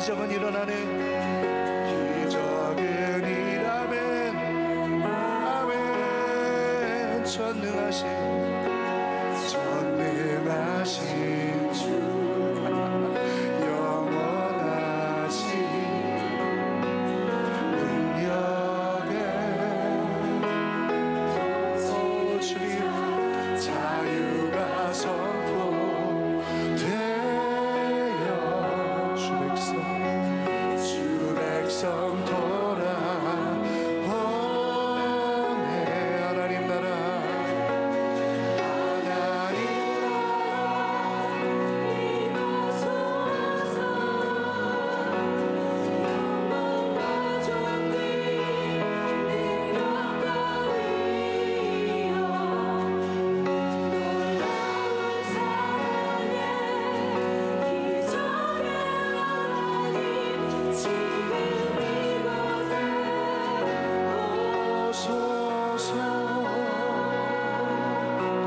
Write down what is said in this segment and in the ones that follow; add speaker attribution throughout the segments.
Speaker 1: 기적은 일어나네. 기적은 일어나네. 아멘. 전능하신 주 영원하신 능력에 주님 자유가 선포되어 주 백성 돌아오네. 하나님 나라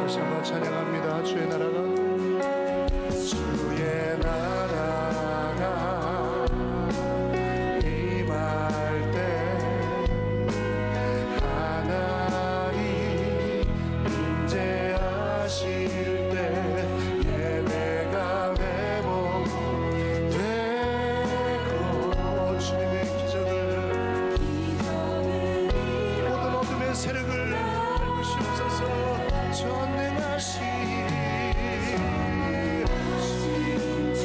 Speaker 1: 다시 한번 찬양합니다. 주의 나라가 임할 때 하나님 임재하실 때 예배가 회복되고 주님의 기적을 모든 어둠의 세력을 밟으시옵소서. 전능하신 주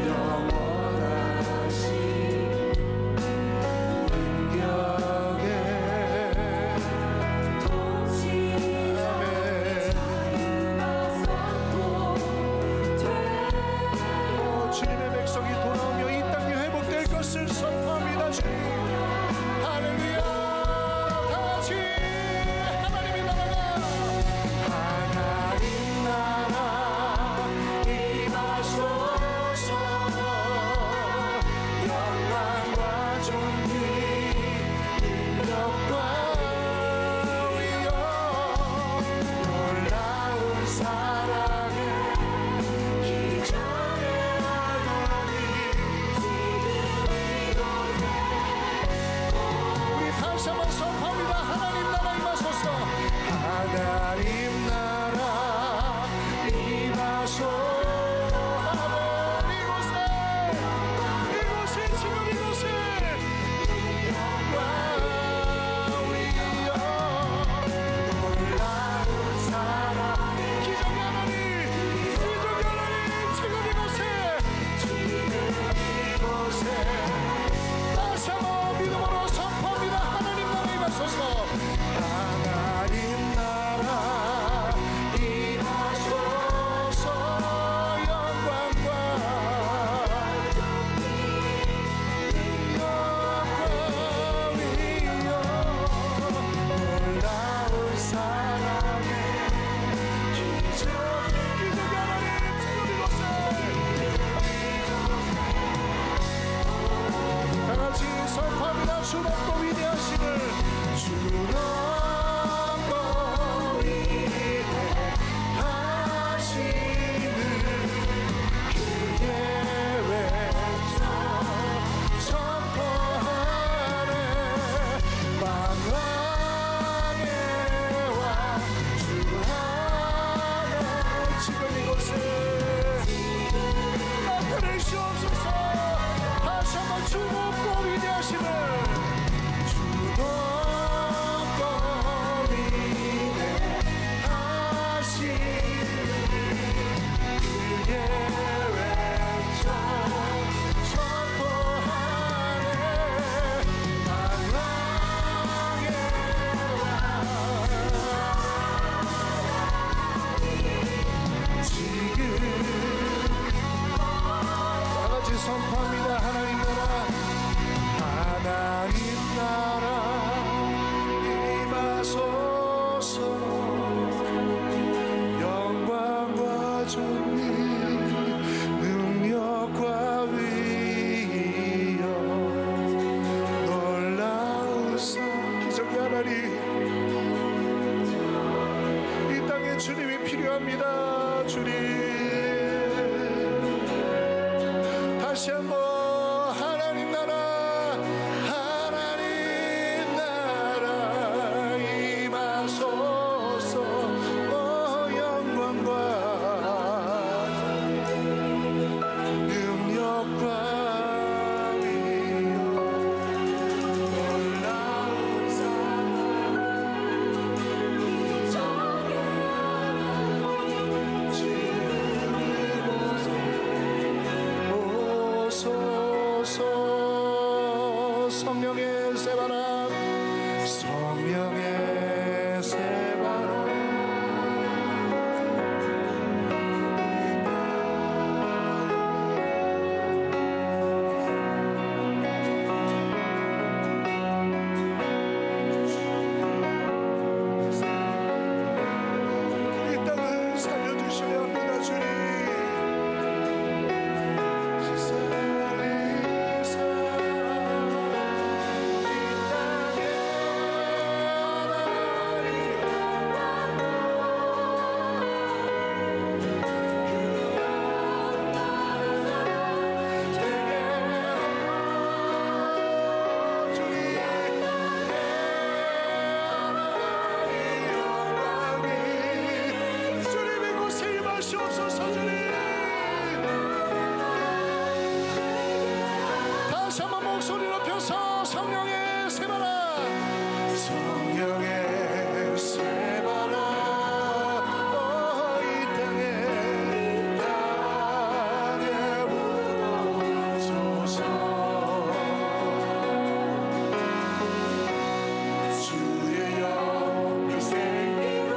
Speaker 1: 영원하신 능력에 주님의 백성이 돌아오며 이 땅이 회복될 것을 선포합니다. 주님 할렐루야. 다같이 하나님 나라 임하소서. 영광과 존귀 능력과 위엄 놀라운 사랑의 기적의 하나님 우리 다시 한번 선포합니다. 하나님 나라 임하소서. 하나님 나라 임하소서. 이곳에 지금 이곳에 영광과 위엄 놀라운 사랑 기적의 하나님 지금 이곳에 다시 한번 믿음으로 선포합니다. 하나님 나라 임하소서. 하나님 나라 임하소서. 영광과 위엄 놀라운 사랑의 기적의 하나님 지금 이곳에 다같이 선포합니다. 주 높고 위대하심을 주 높고 위대하심을 크게 외쳐 선포하네. 만왕의 왕 주 하나 지금 이곳에 나타내시옵소서. 다시 한번 주 높고 위대하심을 주 높고 위대하심을 크게 외쳐 선포하네. 만왕의 왕 지금 다같이 선포합니다. 하나님 나라 하나님 나라 임하소서. 영광과 존귀 능력과 위엄 놀라운 기적의 하나님 이 땅에 주님이 필요합니다. 주님 다시 한번 소리 높여서 성령의 세바라 성령의 세바라 이 땅에 부어소서 주의 영이 생기로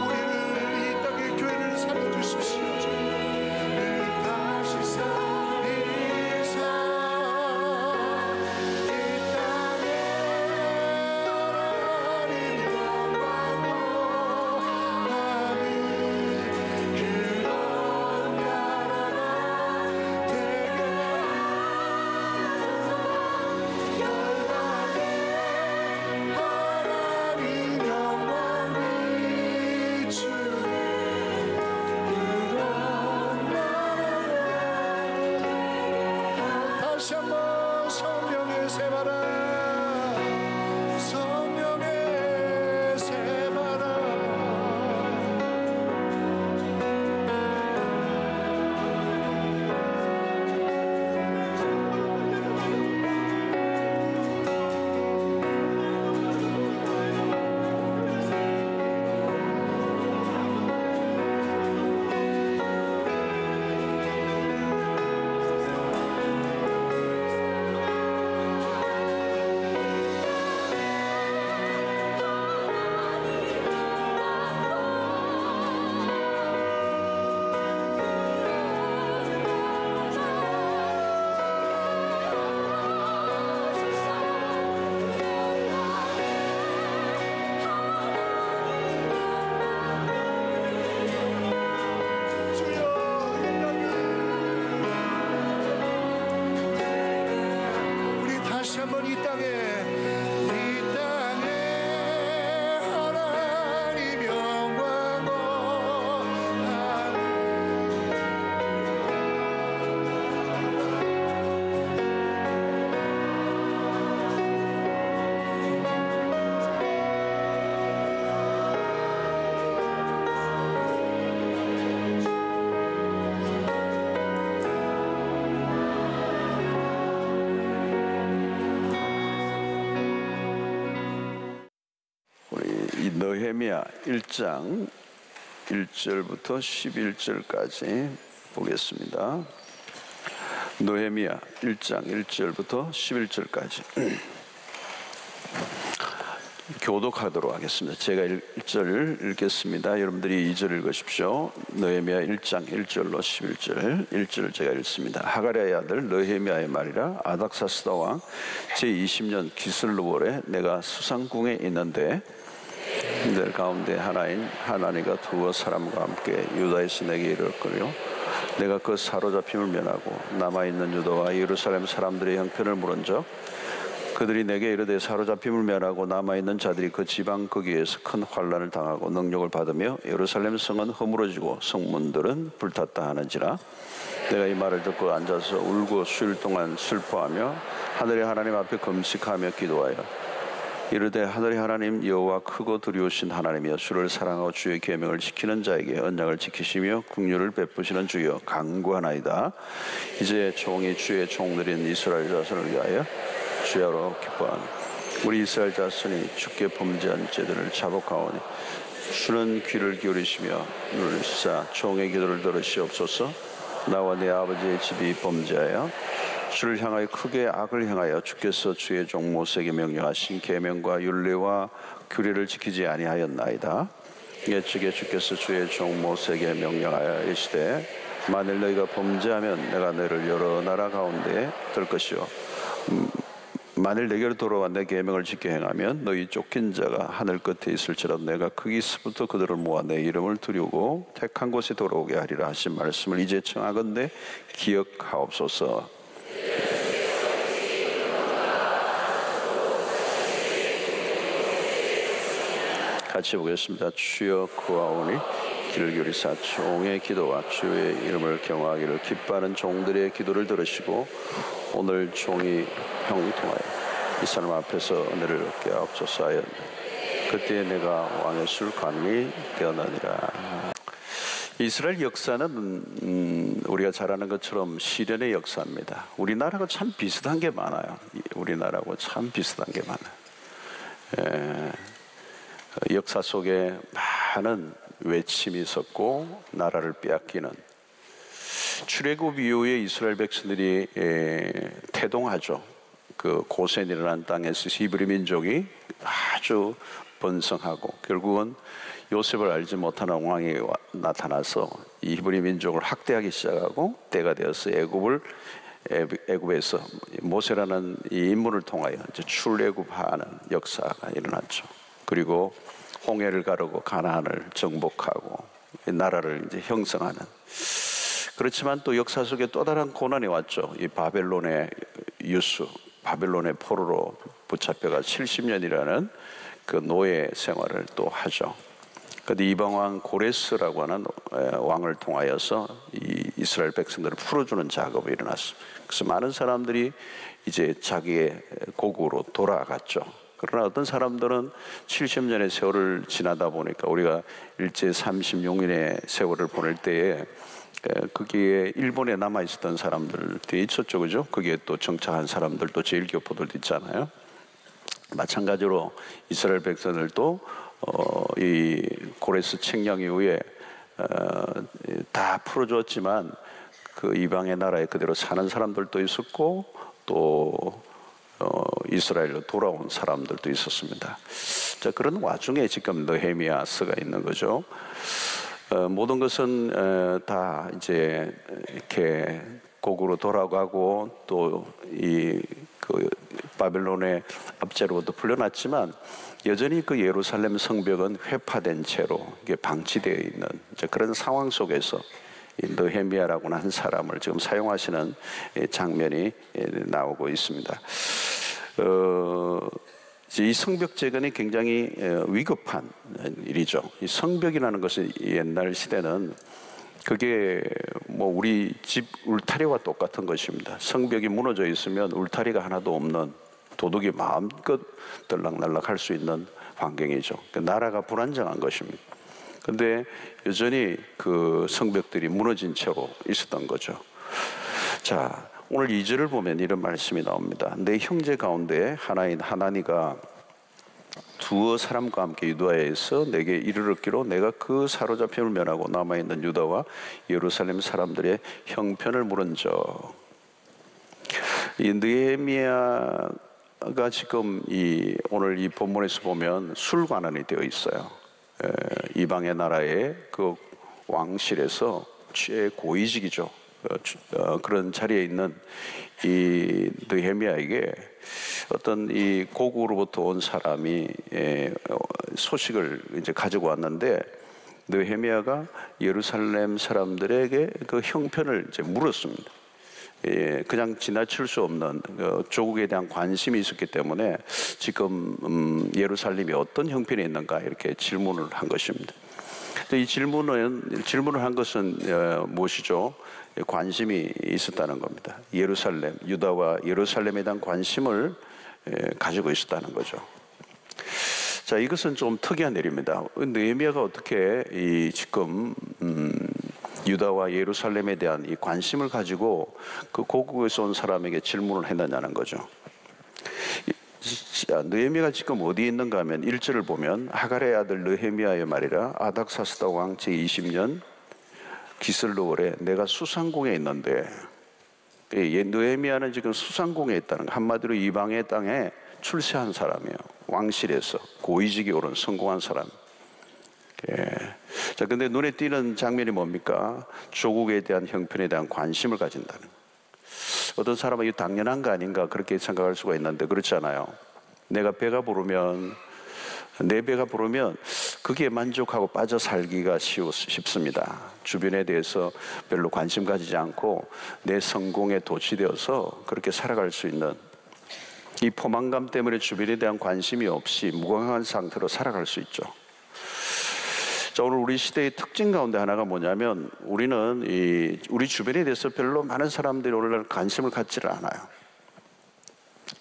Speaker 1: 우리를 이 땅의 교회를 살려주십시오. 다시 살리사 이 땅에 하나님 영광 원하니 그런 나라가 되게 열방에 하나님 영광이 주의 그런 나라가 다시 한번 성령의 세바라 성령의 세바라 우리 다시 한번 이 땅에 하나님 영광 원하니
Speaker 2: 우리 이 느헤미야 1장 1절부터 11절까지 보겠습니다. 느헤미야 1장 1절부터 11절까지 교독하도록 하겠습니다. 제가 1절을 읽겠습니다. 여러분들이 2절 읽으십시오. 느헤미야 1장 1절로 11절 1절을 제가 읽습니다. 하가랴의 아들 느헤미야의 말이라. 아닥사스다 왕 제20년 기슬루월에 내가 수상궁에 있는데 들 가운데 하나인 하나니가 두어 사람과 함께 유다에서 내게 이르렀거니와 내가 그 사로잡힘을 면하고 남아있는 유다와 예루살렘 사람들의 형편을 물은즉 그들이 내게 이르되 사로잡힘을 면하고 남아있는 자들이 그 지방 거기에서 큰 환난을 당하고 능력을 받으며 예루살렘 성은 허물어지고 성문들은 불탔다 하는지라. 내가 이 말을 듣고 앉아서 울고 수일 동안 슬퍼하며 하늘의 하나님 앞에 금식하며 기도하여 이르되 하늘의 하나님 여호와 크고 두려우신 하나님이여 주를 사랑하고 주의 계명을 지키는 자에게 언약을 지키시며 긍휼을 베푸시는 주여 간구하나이다. 이제 종이 주의 종들인 이스라엘 자손을 위하여 주야로 기뻐하니 우리 이스라엘 자손이 주께 범죄한 죄들을 자복하오니 주는 귀를 기울이시며 눈을 씻사 종의 기도를 들으시옵소서. 나와 내 아버지의 집이 범죄하여 주를 향하여 크게 악을 행하여 주께서 주의 종 모세에게 명령하신 계명과 율례와 규례를 지키지 아니하였나이다. 옛적에 주께서 주의 종 모세에게 명령하여 이르시되 만일 너희가 범죄하면 내가 너희를 여러 나라 가운데 둘 것이요 만일 내게로 돌아와 내 계명을 지켜 행하면 너희 쫓긴 자가 하늘 끝에 있을지라도 내가 거기서부터 그들을 모아 내 이름을 두르고 택한 곳에 돌아오게 하리라 하신 말씀을 이제 청하건대 기억하옵소서. 같이 보겠습니다. 주여 구하오니 귀를 기울이사 종의 기도와 주의 이름을 경외하기를 기뻐하는 종들의 기도를 들으시고 오늘 종이 형통하여 이 사람 앞에서 은혜를 얻게 하옵소서 하였는데 그때 내가 왕의 술관이 되었느니라. 이스라엘 역사는 우리가 잘 아는 것처럼 시련의 역사입니다. 우리나라하고 참 비슷한 게 많아요. 우리나라하고 참 비슷한 게 많아요. 역사 속에 많은 외침이 있었고 나라를 빼앗기는, 출애굽 이후에 이스라엘 백성들이 태동하죠. 그 고센이 일어난 땅에서 히브리 민족이 아주 번성하고 결국은 요셉을 알지 못하는 왕이 나타나서 이 히브리 민족을 학대하기 시작하고, 때가 되어서 애굽에서 모세라는 이 인물을 통하여 이제 출애굽하는 역사가 일어났죠. 그리고 홍해를 가르고 가나안을 정복하고 나라를 이제 형성하는. 그렇지만 또 역사 속에 또 다른 고난이 왔죠. 이 바벨론의 유수, 바벨론의 포로로 붙잡혀가 70년이라는 그 노예 생활을 또 하죠. 그런데 이방 왕 고레스라고 하는 왕을 통하여서 이 이스라엘 백성들을 풀어주는 작업이 일어났습니다. 그래서 많은 사람들이 이제 자기의 고국으로 돌아갔죠. 그러나 어떤 사람들은 70년의 세월을 지나다 보니까, 우리가 일제 36년의 세월을 보낼 때에 거기에 일본에 남아 있었던 사람들도 있었죠, 그죠? 거기에 또 정착한 사람들도 제일교포들도 있잖아요. 마찬가지로 이스라엘 백성들도 이 고레스 책령 이후에 다 풀어줬지만 그 이방의 나라에 그대로 사는 사람들도 있었고, 또 이스라엘로 돌아온 사람들도 있었습니다. 자, 그런 와중에 지금 느헤미야서가 있는 거죠. 모든 것은 다 이제 이렇게 고국으로 돌아가고 또 이 그 바벨론의 압제로부터 풀려났지만 여전히 그 예루살렘 성벽은 회파된 채로 이게 방치되어 있는 이제 그런 상황 속에서 이 느헤미야라고는 한 사람을 지금 사용하시는 장면이 나오고 있습니다. 이 성벽 재건이 굉장히 위급한 일이죠. 이 성벽이라는 것은 옛날 시대는 그게 뭐 우리 집 울타리와 똑같은 것입니다. 성벽이 무너져 있으면 울타리가 하나도 없는, 도둑이 마음껏 들락날락 할 수 있는 환경이죠. 나라가 불안정한 것입니다. 그런데 여전히 그 성벽들이 무너진 채로 있었던 거죠. 자, 오늘 2절을 보면 이런 말씀이 나옵니다. 내 형제 가운데 하나인 하나니가 두어 사람과 함께 유다에서 내게 이르렀기로 내가 그 사로잡힘을 면하고 남아있는 유다와 예루살렘 사람들의 형편을 물은적. 이 느헤미야가 지금 오늘 이 본문에서 보면 술관원이 되어 있어요. 이방의 나라의 그 왕실에서 최고위직이죠. 그런 자리에 있는 이 느헤미야에게 어떤 이 고국으로부터 온 사람이 소식을 이제 가지고 왔는데, 느헤미야가 예루살렘 사람들에게 그 형편을 이제 물었습니다. 그냥 지나칠 수 없는 조국에 대한 관심이 있었기 때문에 지금 예루살렘이 어떤 형편이 있는가 이렇게 질문을 한 것입니다. 이 질문을 한 것은 무엇이죠? 관심이 있었다는 겁니다. 예루살렘, 유다와 예루살렘에 대한 관심을 가지고 있었다는 거죠. 자, 이것은 좀 특이한 일입니다. 느헤미야가 어떻게 지금 유다와 예루살렘에 대한 이 관심을 가지고 그 고국에서 온 사람에게 질문을 했느냐는 거죠. 느헤미야가 지금 어디에 있는가 하면 1절을 보면 하갈의 아들 느헤미야의 말이라 아닥사스다 왕 제20년 기슬로월에 내가 수상궁에 있는데, 느헤미야는 지금 수상궁에 있다는 거, 한마디로 이방의 땅에 출세한 사람이에요. 왕실에서 고위직에 오른 성공한 사람. 자, 근데 눈에 띄는 장면이 뭡니까? 조국에 대한 형편에 대한 관심을 가진다는 거. 어떤 사람은 이게 당연한 거 아닌가 그렇게 생각할 수가 있는데 그렇지 않아요. 내 배가 부르면 그게 만족하고 빠져 살기가 쉽습니다. 주변에 대해서 별로 관심 가지지 않고 내 성공에 도취되어서 그렇게 살아갈 수 있는, 이 포만감 때문에 주변에 대한 관심이 없이 무관한 상태로 살아갈 수 있죠. 자, 오늘 우리 시대의 특징 가운데 하나가 뭐냐면, 우리는 우리 주변에 대해서 별로 많은 사람들이 오늘날 관심을 갖지를 않아요.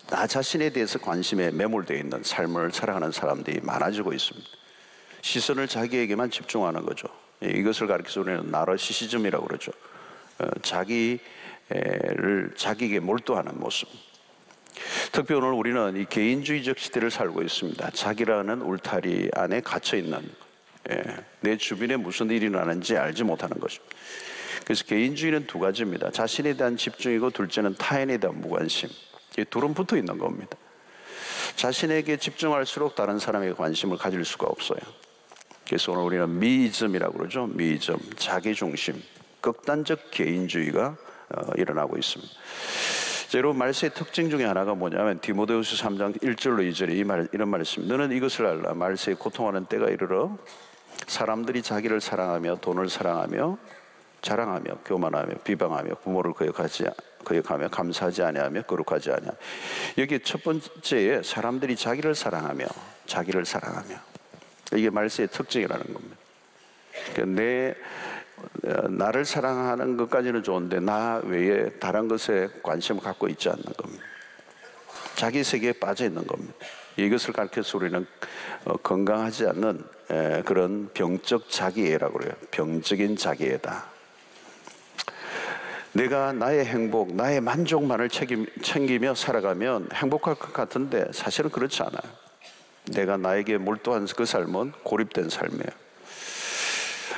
Speaker 2: 나 자신에 대해서 관심에 매몰되어 있는 삶을 살아가는 사람들이 많아지고 있습니다. 시선을 자기에게만 집중하는 거죠. 이것을 가리켜서 우리는 나르시시즘이라고 그러죠. 자기에게 몰두하는 모습. 특히 오늘 우리는 이 개인주의적 시대를 살고 있습니다. 자기라는 울타리 안에 갇혀 있는, 내 주변에 무슨 일이 나는지 알지 못하는 것입니다. 그래서 개인주의는 두 가지입니다. 자신에 대한 집중이고, 둘째는 타인에 대한 무관심. 이 둘은 붙어 있는 겁니다. 자신에게 집중할수록 다른 사람에게 관심을 가질 수가 없어요. 그래서 오늘 우리는 미이즘이라고 그러죠. 미이즘, 자기중심, 극단적 개인주의가 일어나고 있습니다. 자, 여러분, 말세의 특징 중에 하나가 뭐냐면 디모데후서 3장 1절로 2절에 이런 말씀. 너는 이것을 알라. 말세에 고통하는 때가 이르러 사람들이 자기를 사랑하며 돈을 사랑하며 자랑하며 교만하며 비방하며 부모를 거역하며 감사하지 아니하며 거룩하지 아니하며. 여기 첫 번째에 사람들이 자기를 사랑하며 이게 말세의 특징이라는 겁니다. 그러니까 나를 사랑하는 것까지는 좋은데 나 외에 다른 것에 관심을 갖고 있지 않는 겁니다. 자기 세계에 빠져 있는 겁니다. 이것을 가르쳐서 우리는 건강하지 않는 그런 병적 자기애라고 그래요. 병적인 자기애다. 내가 나의 행복, 나의 만족만을 챙기며 살아가면 행복할 것 같은데 사실은 그렇지 않아요. 내가 나에게 몰두한 그 삶은 고립된 삶이에요.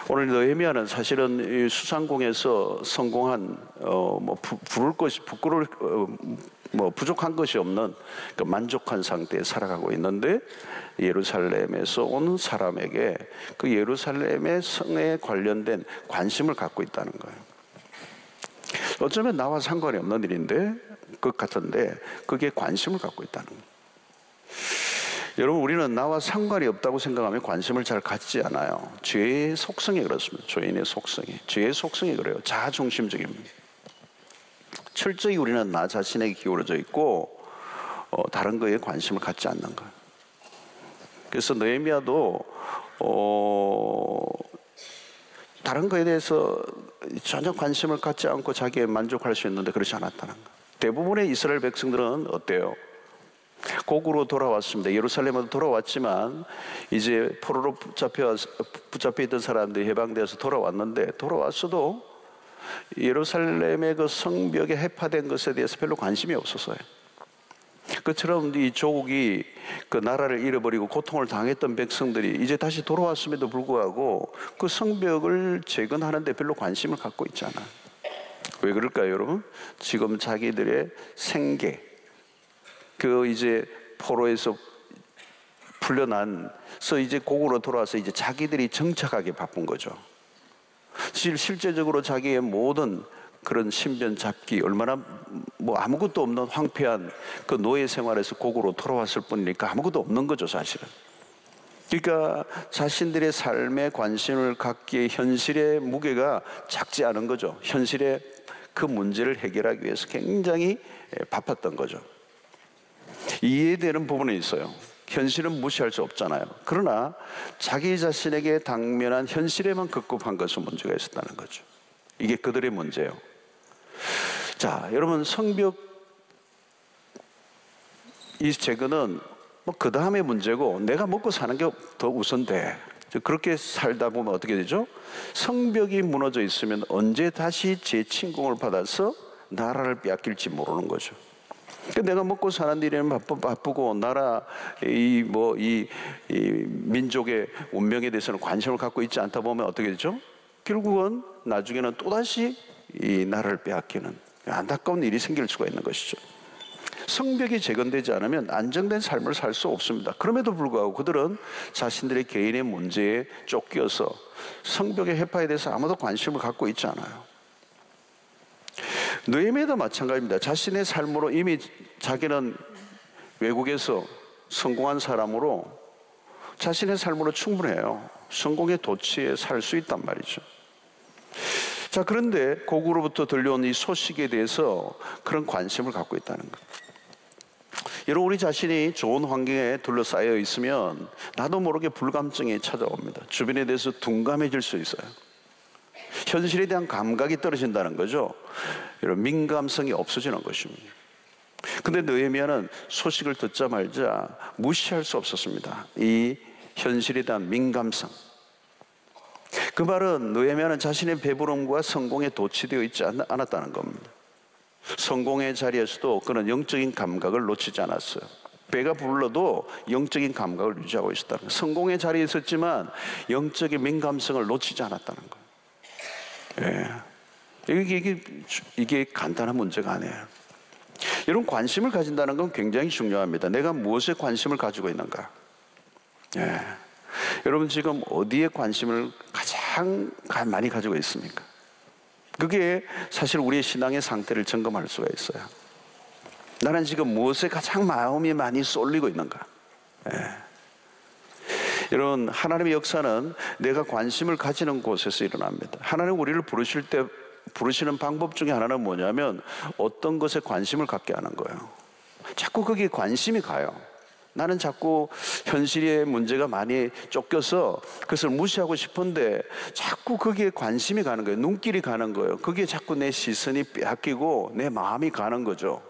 Speaker 2: 오늘 느헤미야는 사실은 이 수상공에서 성공한 부족한 것이 없는 만족한 상태에 살아가고 있는데, 예루살렘에서 온 사람에게 그 예루살렘의 성에 관련된 관심을 갖고 있다는 거예요. 어쩌면 나와 상관이 없는 일인데 것 같은데 그게 관심을 갖고 있다는 거예요. 여러분, 우리는 나와 상관이 없다고 생각하면 관심을 잘 갖지 않아요. 죄의 속성이 그렇습니다. 죄인의 속성이. 죄의 속성이 그래요. 자아중심적입니다. 철저히 우리는 나 자신에게 기울어져 있고 다른 거에 관심을 갖지 않는 거예요. 그래서 느헤미야도 다른 거에 대해서 전혀 관심을 갖지 않고 자기에 만족할 수 있는데 그렇지 않았다는 거예요. 대부분의 이스라엘 백성들은 어때요? 고국으로 돌아왔습니다. 예루살렘으로 돌아왔지만 이제 포로로 붙잡혀 있던 사람들이 해방되어서 돌아왔는데, 돌아왔어도 예루살렘의 그 성벽에 해파된 것에 대해서 별로 관심이 없었어요. 그처럼 이 조국이 그 나라를 잃어버리고 고통을 당했던 백성들이 이제 다시 돌아왔음에도 불구하고 그 성벽을 재건하는데 별로 관심을 갖고 있지 않아요. 왜 그럴까요, 여러분? 지금 자기들의 생계, 그 이제 포로에서 풀려난서 이제 고국으로 돌아와서 이제 자기들이 정착하기 바쁜 거죠. 실제적으로 자기의 모든 그런 신변 잡기, 얼마나 아무것도 없는 황폐한 그 노예 생활에서 고국으로 돌아왔을 뿐이니까 아무것도 없는 거죠, 사실은. 그러니까 자신들의 삶에 관심을 갖기에 현실의 무게가 작지 않은 거죠. 현실의 그 문제를 해결하기 위해서 굉장히 바빴던 거죠. 이해되는 부분이 있어요. 현실은 무시할 수 없잖아요. 그러나 자기 자신에게 당면한 현실에만 급급한 것은 문제가 있었다는 거죠. 이게 그들의 문제예요. 자, 여러분, 성벽 이 재건은 그 다음의 문제고 내가 먹고 사는 게 더 우선돼. 그렇게 살다 보면 어떻게 되죠? 성벽이 무너져 있으면 언제 다시 재침공을 받아서 나라를 빼앗길지 모르는 거죠. 내가 먹고 사는 일에는 바쁘고 나라 이 민족의 운명에 대해서는 관심을 갖고 있지 않다 보면 어떻게 되죠? 결국은 나중에는 또다시 이 나라를 빼앗기는 안타까운 일이 생길 수가 있는 것이죠. 성벽이 재건되지 않으면 안정된 삶을 살 수 없습니다. 그럼에도 불구하고 그들은 자신들의 개인의 문제에 쫓겨서 성벽의 해파에 대해서 아무도 관심을 갖고 있지 않아요. 느헤미야도 마찬가지입니다. 자신의 삶으로 이미 자기는 외국에서 성공한 사람으로 자신의 삶으로 충분해요. 성공의 도취에 살 수 있단 말이죠. 자, 그런데 고국으로부터 들려온 이 소식에 대해서 그런 관심을 갖고 있다는 거예요. 여러분, 우리 자신이 좋은 환경에 둘러싸여 있으면 나도 모르게 불감증이 찾아옵니다. 주변에 대해서 둔감해질 수 있어요. 현실에 대한 감각이 떨어진다는 거죠. 여러분, 민감성이 없어지는 것입니다. 근데 느헤미야는 소식을 듣자마자 무시할 수 없었습니다. 이 현실에 대한 민감성. 그 말은 느헤미야는 자신의 배부름과 성공에 도취되어 있지 않았다는 겁니다. 성공의 자리에서도 그는 영적인 감각을 놓치지 않았어요. 배가 불러도 영적인 감각을 유지하고 있었다는 거예요. 성공의 자리에 있었지만 영적인 민감성을 놓치지 않았다는 거예요. 이게 간단한 문제가 아니에요. 이런 관심을 가진다는 건 굉장히 중요합니다. 내가 무엇에 관심을 가지고 있는가? 여러분 지금 어디에 관심을 가장 많이 가지고 있습니까? 그게 사실 우리의 신앙의 상태를 점검할 수가 있어요. 나는 지금 무엇에 가장 마음이 많이 쏠리고 있는가? 여러분, 하나님의 역사는 내가 관심을 가지는 곳에서 일어납니다. 하나님 우리를 부르실 때 부르시는 방법 중에 하나는 뭐냐면 어떤 것에 관심을 갖게 하는 거예요. 자꾸 거기에 관심이 가요. 나는 자꾸 현실의 문제가 많이 쫓겨서 그것을 무시하고 싶은데 자꾸 거기에 관심이 가는 거예요. 눈길이 가는 거예요. 거기에 자꾸 내 시선이 빼앗기고 내 마음이 가는 거죠.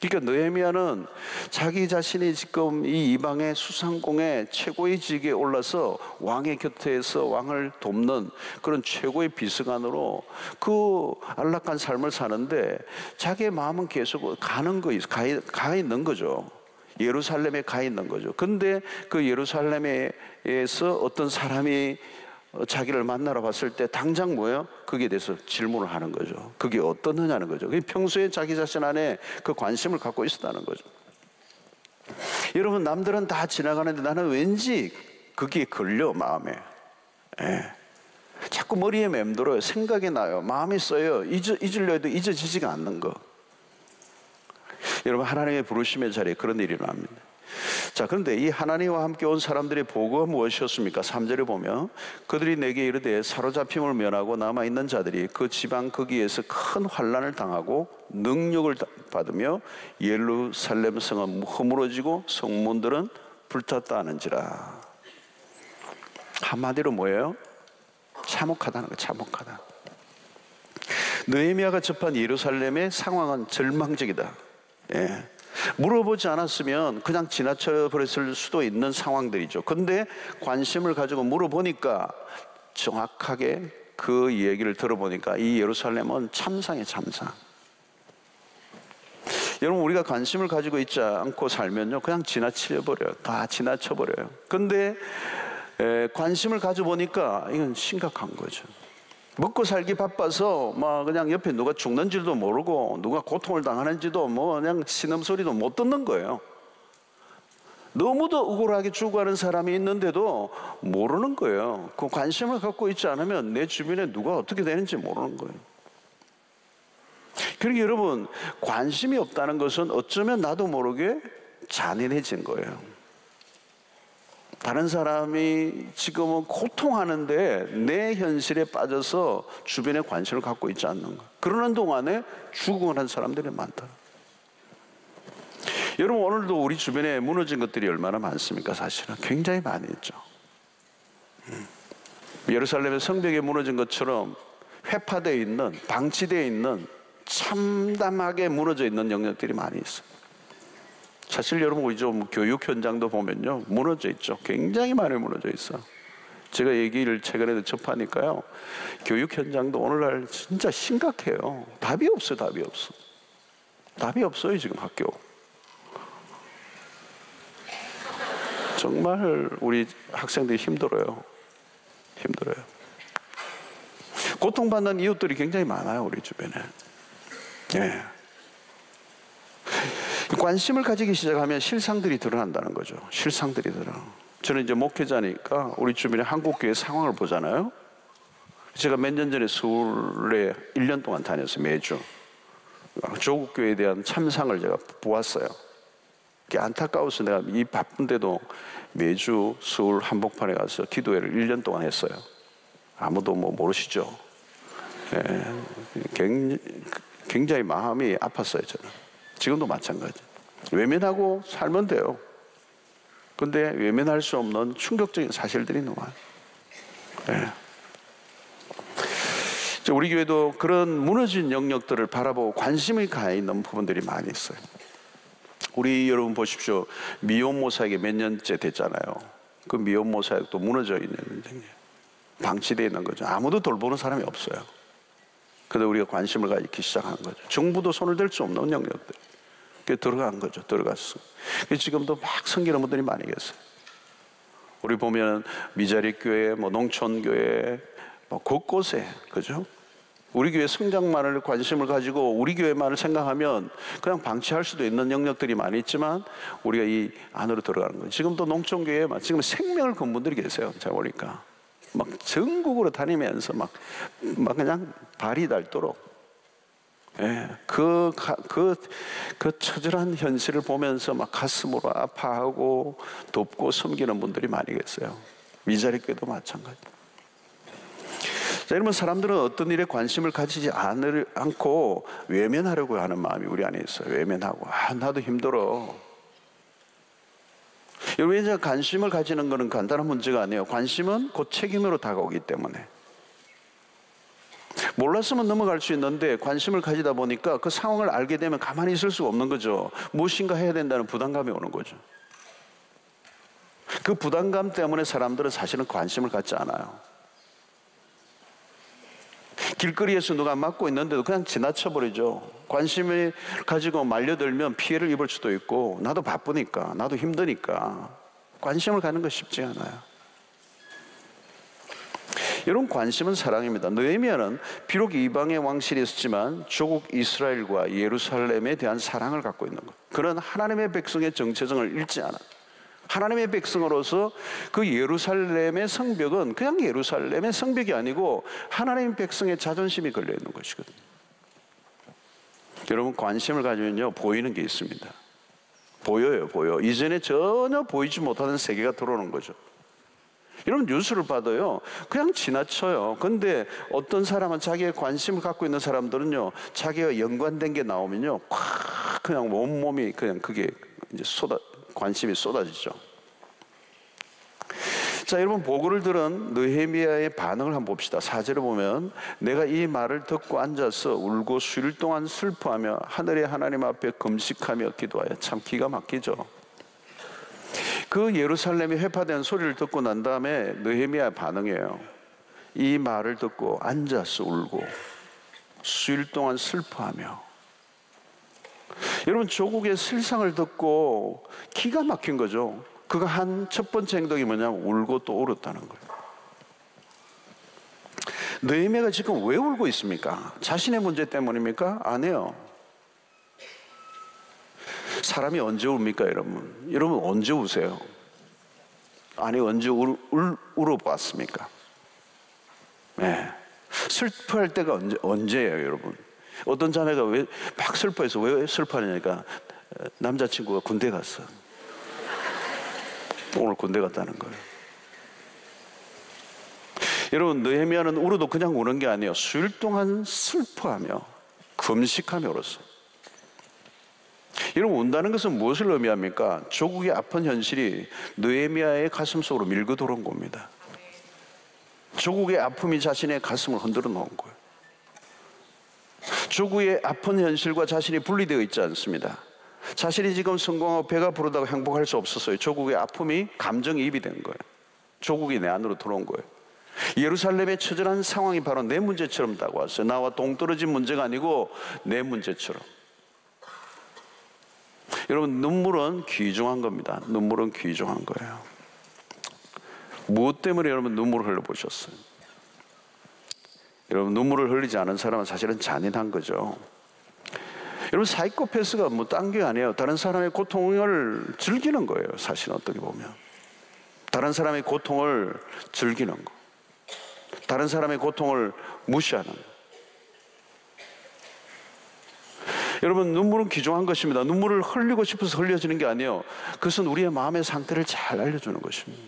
Speaker 2: 그러니까 느헤미야는 자기 자신이 지금 이 이방의 수상공의 최고의 직에 올라서 왕의 곁에서 왕을 돕는 그런 최고의 비서관으로 그 안락한 삶을 사는데 자기의 마음은 계속 가는 거, 가 있는 거죠. 예루살렘에 가 있는 거죠. 근데 그 예루살렘에서 어떤 사람이 자기를 만나러 왔을 때 당장 뭐예요? 거기에 대해서 질문을 하는 거죠. 그게 어떠느냐는 거죠. 평소에 자기 자신 안에 그 관심을 갖고 있었다는 거죠. 여러분, 남들은 다 지나가는데 나는 왠지 그게 걸려, 마음에. 자꾸 머리에 맴돌아요. 생각이 나요. 마음이 써요. 잊으려 해도 잊어지지가 않는 거. 여러분, 하나님의 부르심의 자리에 그런 일이 일어납니다. 자, 그런데 이 하나님과 함께 온 사람들의 보고가 무엇이었습니까? 3절에 보면 그들이 내게 이르되 사로잡힘을 면하고 남아있는 자들이 그 지방 거기에서 큰 환난을 당하고 능력을 받으며 예루살렘 성은 허물어지고 성문들은 불탔다 하는지라. 한마디로 뭐예요? 참혹하다는 거예요. 참혹하다. 느헤미야가 접한 예루살렘의 상황은 절망적이다. 물어보지 않았으면 그냥 지나쳐 버렸을 수도 있는 상황들이죠. 근데 관심을 가지고 물어보니까 정확하게 그 얘기를 들어보니까 이 예루살렘은 참상이에요. 참상. 여러분, 우리가 관심을 가지고 있지 않고 살면요 그냥 지나쳐버려요. 다 지나쳐버려요. 근데 관심을 가져보니까 이건 심각한 거죠. 먹고 살기 바빠서 막 그냥 옆에 누가 죽는지도 모르고 누가 고통을 당하는지도 뭐 그냥 신음소리도 못 듣는 거예요. 너무도 억울하게 죽어가는 사람이 있는데도 모르는 거예요. 그 관심을 갖고 있지 않으면 내 주변에 누가 어떻게 되는지 모르는 거예요. 그러니까 여러분, 관심이 없다는 것은 어쩌면 나도 모르게 잔인해진 거예요. 다른 사람이 지금은 고통하는데 내 현실에 빠져서 주변에 관심을 갖고 있지 않는 거. 그러는 동안에 죽어가는 사람들이 많다. 여러분, 오늘도 우리 주변에 무너진 것들이 얼마나 많습니까? 사실은 굉장히 많이 있죠. 예루살렘의 성벽이 무너진 것처럼 회파되어 있는, 방치되어 있는, 참담하게 무너져 있는 영역들이 많이 있어요. 사실 여러분, 우리 좀 교육 현장도 보면요 무너져 있죠. 굉장히 많이 무너져 있어. 제가 얘기를 최근에도 접하니까요, 교육 현장도 오늘날 진짜 심각해요. 답이 없어요. 답이 없어. 답이 없어요. 지금 학교 정말 우리 학생들이 힘들어요. 힘들어요. 고통받는 이웃들이 굉장히 많아요. 우리 주변에. 관심을 가지기 시작하면 실상들이 드러난다는 거죠. 실상들이 드러나. 저는 이제 목회자니까 우리 주변의 한국교회 상황을 보잖아요. 제가 몇 년 전에 서울에 1년 동안 다녔어요. 매주 조국교회에 대한 참상을 제가 보았어요. 그게 안타까워서 내가 이 바쁜데도 매주 서울 한복판에 가서 기도회를 1년 동안 했어요. 아무도 뭐 모르시죠. 굉장히 마음이 아팠어요. 저는 지금도 마찬가지. 외면하고 살면 돼요. 근데 외면할 수 없는 충격적인 사실들이 너무 많아요. 우리 교회도 그런 무너진 영역들을 바라보고 관심이 가 있는 부분들이 많이 있어요. 우리 여러분 보십시오. 미혼모 사역이 몇 년째 됐잖아요. 그 미혼모 사역도 무너져 있는 현장이에요. 방치되어 있는 거죠. 아무도 돌보는 사람이 없어요. 그래서 우리가 관심을 가지기 시작한 거죠. 정부도 손을 댈 수 없는 영역들. 그게 들어간 거죠. 들어갔어. 지금도 막 섬기는 분들이 많이 계세요. 우리 보면 미자리 교회, 농촌 교회, 곳곳에, 그죠? 우리 교회 성장만을 관심을 가지고 우리 교회만을 생각하면 그냥 방치할 수도 있는 영역들이 많이 있지만 우리가 이 안으로 들어가는 거예요. 지금도 농촌 교회에 지금 생명을 건 분들이 계세요. 제가 보니까 막 전국으로 다니면서 막 그냥 발이 닳도록, 예, 그 처절한 현실을 보면서 막 가슴으로 아파하고 돕고 섬기는 분들이 많이 계세요. 미자리 교회도 마찬가지. 자, 여러분, 사람들은 어떤 일에 관심을 가지지 않고 외면하려고 하는 마음이 우리 안에 있어요. 외면하고, 나도 힘들어. 여러분, 이제 관심을 가지는 것은 간단한 문제가 아니에요. 관심은 곧 책임으로 다가오기 때문에. 몰랐으면 넘어갈 수 있는데 관심을 가지다 보니까 그 상황을 알게 되면 가만히 있을 수가 없는 거죠. 무엇인가 해야 된다는 부담감이 오는 거죠. 그 부담감 때문에 사람들은 사실은 관심을 갖지 않아요. 길거리에서 누가 맞고 있는데도 그냥 지나쳐버리죠. 관심을 가지고 말려들면 피해를 입을 수도 있고, 나도 바쁘니까, 나도 힘드니까 관심을 갖는 거 쉽지 않아요. 여러분, 관심은 사랑입니다. 느헤미야는 비록 이방의 왕실이 있었지만 조국 이스라엘과 예루살렘에 대한 사랑을 갖고 있는 것, 그런 하나님의 백성의 정체성을 잃지 않아요. 하나님의 백성으로서 그 예루살렘의 성벽은 그냥 예루살렘의 성벽이 아니고 하나님의 백성의 자존심이 걸려있는 것이거든요. 여러분, 관심을 가지면요, 보이는 게 있습니다. 보여. 이전에 전혀 보이지 못하는 세계가 들어오는 거죠. 여러분, 뉴스를 봐도요, 그냥 지나쳐요. 근데 어떤 사람은 자기의 관심을 갖고 있는 사람들은요, 자기가 연관된 게 나오면요, 콱 그냥 온몸이 그냥 그게 이제 관심이 쏟아지죠. 자, 여러분, 보고를 들은 느헤미야의 반응을 한번 봅시다. 4절에 보면, 내가 이 말을 듣고 앉아서 울고 수일 동안 슬퍼하며 하늘의 하나님 앞에 금식하며 기도하여. 참 기가 막히죠. 그 예루살렘이 회파된 소리를 듣고 난 다음에 느헤미야의 반응이에요. 이 말을 듣고 앉아서 울고 수일 동안 슬퍼하며. 여러분, 조국의 실상을 듣고 기가 막힌 거죠. 그가 한 첫 번째 행동이 뭐냐면 울고 또 울었다는 거예요. 느헤미야가 지금 왜 울고 있습니까? 자신의 문제 때문입니까? 아니에요. 사람이 언제 웁니까, 여러분? 여러분, 언제 우세요? 아니, 언제 울어봤습니까? 네. 슬퍼할 때가 언제예요, 여러분? 어떤 자매가 왜 막 슬퍼해서 왜 슬퍼하냐니까 남자친구가 군대 갔어. 오늘 군대 갔다는 거예요. 여러분, 느헤미야는 울어도 그냥 우는 게 아니에요. 수일 동안 슬퍼하며 금식하며 울었어요. 여러분, 운다는 것은 무엇을 의미합니까? 조국의 아픈 현실이 느헤미야의 가슴 속으로 밀고 들어온 겁니다. 조국의 아픔이 자신의 가슴을 흔들어 놓은 거예요. 조국의 아픈 현실과 자신이 분리되어 있지 않습니다. 자신이 지금 성공하고 배가 부르다고 행복할 수 없었어요. 조국의 아픔이 감정이입이 된 거예요. 조국이 내 안으로 들어온 거예요. 예루살렘의 처절한 상황이 바로 내 문제처럼 다가왔어요. 나와 동떨어진 문제가 아니고 내 문제처럼. 여러분, 눈물은 귀중한 겁니다. 눈물은 귀중한 거예요. 무엇 때문에 여러분 눈물을 흘려보셨어요? 여러분, 눈물을 흘리지 않은 사람은 사실은 잔인한 거죠. 여러분, 사이코패스가 뭐 딴 게 아니에요. 다른 사람의 고통을 즐기는 거예요. 사실 어떻게 보면 다른 사람의 고통을 즐기는 거, 다른 사람의 고통을 무시하는 거. 여러분, 눈물은 귀중한 것입니다. 눈물을 흘리고 싶어서 흘려지는 게 아니에요. 그것은 우리의 마음의 상태를 잘 알려주는 것입니다.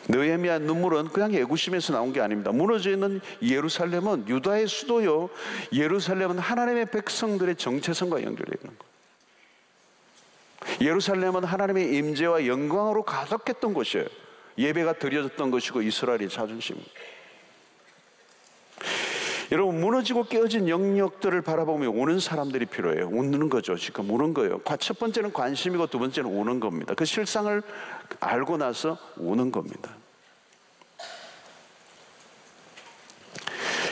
Speaker 2: 느헤미야 눈물은 그냥 애구심에서 나온 게 아닙니다. 무너져 있는 예루살렘은 유다의 수도요, 예루살렘은 하나님의 백성들의 정체성과 연결되어 있는 거예요. 예루살렘은 하나님의 임재와 영광으로 가득했던 곳이에요. 예배가 드려졌던 것이고 이스라엘의 자존심입니다. 여러분, 무너지고 깨어진 영역들을 바라보며 우는 사람들이 필요해요. 우는 거죠. 지금 우는 거예요. 첫 번째는 관심이고 두 번째는 우는 겁니다. 그 실상을 알고 나서 우는 겁니다.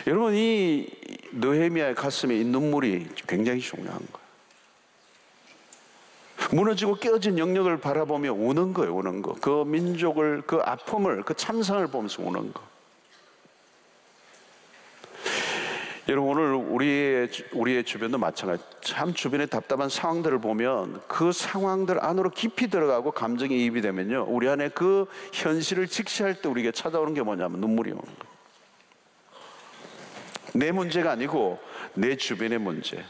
Speaker 2: 여러분, 이 느헤미야의 가슴에 이 눈물이 굉장히 중요한 거예요. 무너지고 깨어진 영역을 바라보며 우는 거예요. 우는 거. 그 민족을, 그 아픔을, 그 참상을 보면서 우는 거. 여러분, 오늘 우리의 주변도 마찬가지. 참 주변의 답답한 상황들을 보면 그 상황들 안으로 깊이 들어가고 감정이입이 되면요, 우리 안에 그 현실을 직시할 때 우리에게 찾아오는 게 뭐냐면 눈물이 오는 거예요. 내 문제가 아니고 내 주변의 문제,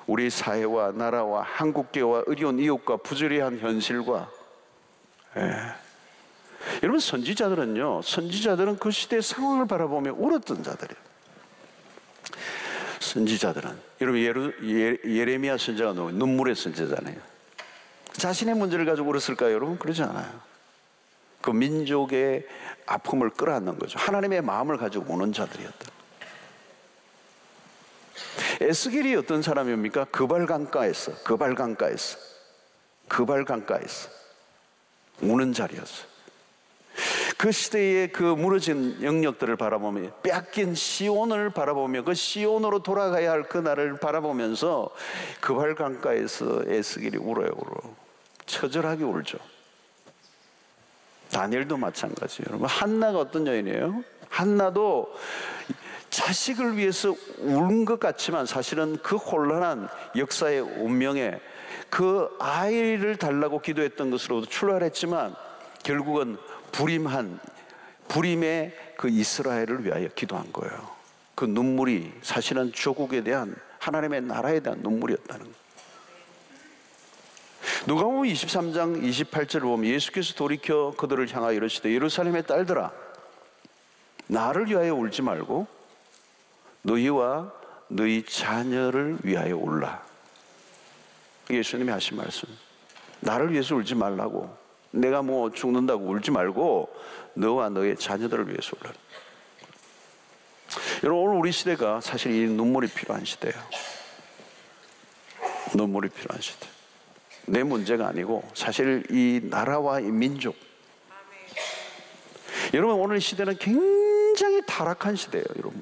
Speaker 2: 우리 사회와 나라와 한국계와 의리온 이웃과 부조리한 현실과, 여러분, 선지자들은 그 시대의 상황을 바라보며 울었던 자들이에요. 선지자들은, 여러분, 예레미야 선지자가 눈물의 선지자잖아요. 자신의 문제를 가지고 울었을까요, 여러분? 그러지 않아요. 그 민족의 아픔을 끌어안는 거죠. 하나님의 마음을 가지고 우는 자들이었다. 에스겔이 어떤 사람입니까? 그발강가에서 우는 자리였어요. 그 시대의 그 무너진 영역들을 바라보며, 뺏긴 시온을 바라보며, 그 시온으로 돌아가야 할 그날을 바라보면서 그발강가에서 에스겔이 울어요. 처절하게 울죠. 다니엘도 마찬가지예요. 여러분, 한나가 어떤 여인이에요? 한나도 자식을 위해서 울 것 같지만 사실은 그 혼란한 역사의 운명에 그 아이를 달라고 기도했던 것으로도 출발했지만 결국은 불임의 그 이스라엘을 위하여 기도한 거예요. 그 눈물이 사실은 조국에 대한, 하나님의 나라에 대한 눈물이었다는 거예요. 누가복음 23장 28절을 보면 예수께서 돌이켜 그들을 향하여 이르시되, 예루살렘의 딸들아, 나를 위하여 울지 말고 너희와 너희 자녀를 위하여 울라. 예수님이 하신 말씀. 나를 위해서 울지 말라고, 내가 뭐 죽는다고 울지 말고 너와 너의 자녀들을 위해서 울라. 여러분, 오늘 우리 시대가 사실 이 눈물이 필요한 시대예요. 눈물이 필요한 시대. 내 문제가 아니고 사실 이 나라와 이 민족. 여러분, 오늘 시대는 굉장히 타락한 시대예요. 여러분,